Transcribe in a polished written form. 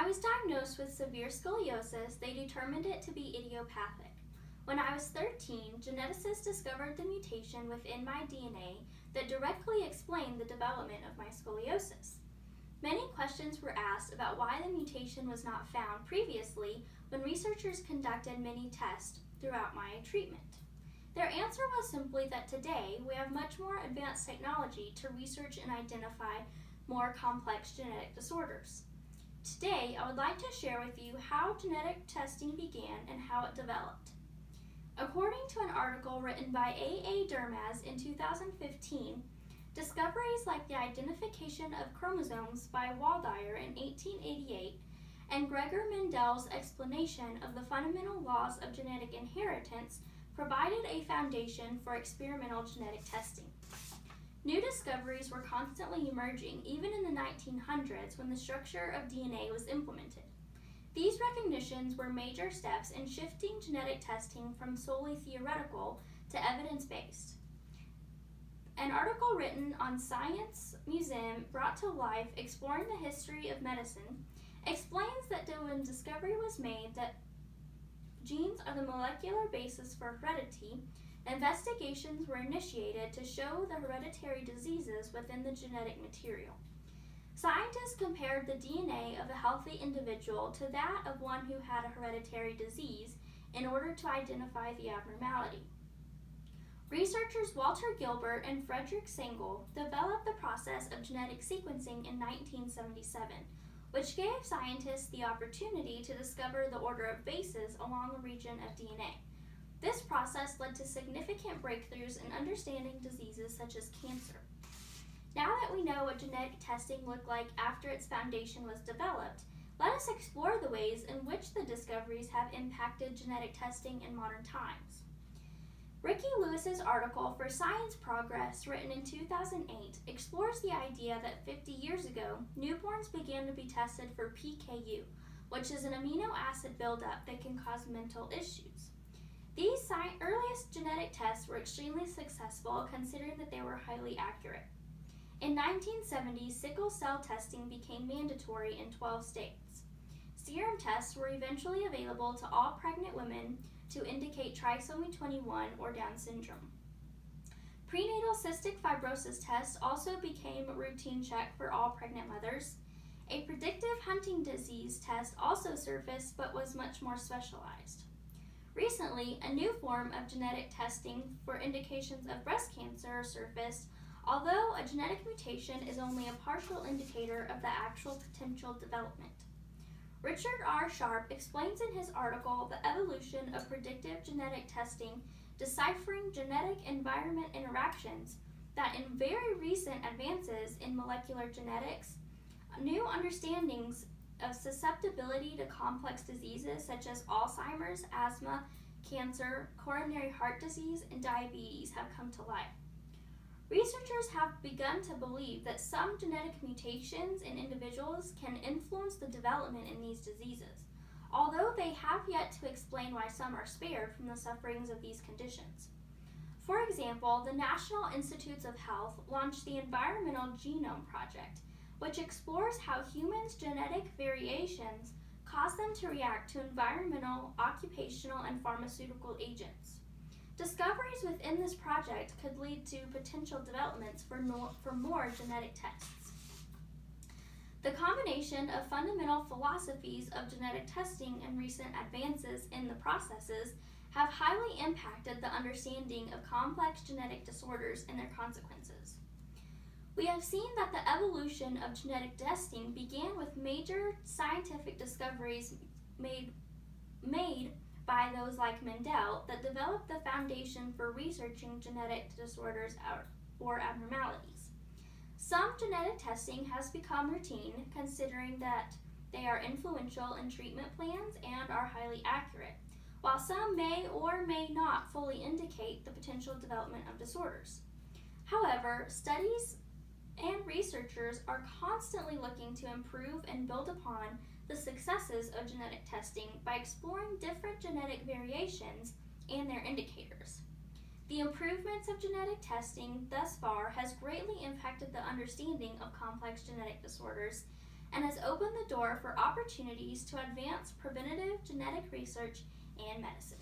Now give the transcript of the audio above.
was diagnosed with severe scoliosis, they determined it to be idiopathic. When I was 13, geneticists discovered the mutation within my DNA that directly explained the development of my scoliosis. Many questions were asked about why the mutation was not found previously when researchers conducted many tests throughout my treatment. Their answer was simply that today we have much more advanced technology to research and identify more complex genetic disorders. Today, I would like to share with you how genetic testing began and how it developed. According to an article written by A. Dermaz in 2015, discoveries like the identification of chromosomes by Waldeyer in 1888 and Gregor Mendel's explanation of the fundamental laws of genetic inheritance provided a foundation for experimental genetic testing. New discoveries were constantly emerging even in the 1900s when the structure of DNA was implemented. These recognitions were major steps in shifting genetic testing from solely theoretical to evidence-based. An article written on Science Museum brought to life exploring the history of medicine explains that when discovery was made that genes are the molecular basis for heredity, investigations were initiated to show the hereditary diseases within the genetic material. Scientists compared the DNA of a healthy individual to that of one who had a hereditary disease in order to identify the abnormality. Researchers Walter Gilbert and Frederick Sengel developed the process of genetic sequencing in 1977, which gave scientists the opportunity to discover the order of bases along a region of DNA. This process led to significant breakthroughs in understanding diseases such as cancer. Now that we know what genetic testing looked like after its foundation was developed, let us explore the ways in which the discoveries have impacted genetic testing in modern times. Ricky Lewis's article for Science Progress, written in 2008, explores the idea that 50 years ago, newborns began to be tested for PKU, which is an amino acid buildup that can cause mental issues. These earliest genetic tests were extremely successful considering that they were highly accurate. In 1970, sickle cell testing became mandatory in 12 states. Serum tests were eventually available to all pregnant women to indicate trisomy 21 or Down syndrome. Prenatal cystic fibrosis tests also became a routine check for all pregnant mothers. A predictive Huntington's disease test also surfaced but was much more specialized. Recently, a new form of genetic testing for indications of breast cancer surfaced, although a genetic mutation is only a partial indicator of the actual potential development. Richard R. Sharp explains in his article the evolution of predictive genetic testing, deciphering genetic environment interactions, that in very recent advances in molecular genetics, new understandings of susceptibility to complex diseases such as Alzheimer's, asthma, cancer, coronary heart disease, and diabetes have come to light. Researchers have begun to believe that some genetic mutations in individuals can influence the development in these diseases, although they have yet to explain why some are spared from the sufferings of these conditions. For example, the National Institutes of Health launched the Environmental Genome Project, which explores how humans' genetic variations cause them to react to environmental, occupational, and pharmaceutical agents. Discoveries within this project could lead to potential developments for more genetic tests. The combination of fundamental philosophies of genetic testing and recent advances in the processes have highly impacted the understanding of complex genetic disorders and their consequences. We have seen that the evolution of genetic testing began with major scientific discoveries made by those like Mendel that developed the foundation for researching genetic disorders or abnormalities. Some genetic testing has become routine, considering that they are influential in treatment plans and are highly accurate, while some may or may not fully indicate the potential development of disorders. However, studies and researchers are constantly looking to improve and build upon the successes of genetic testing by exploring different genetic variations and their indicators. The improvements of genetic testing thus far has greatly impacted the understanding of complex genetic disorders and has opened the door for opportunities to advance preventative genetic research and medicine.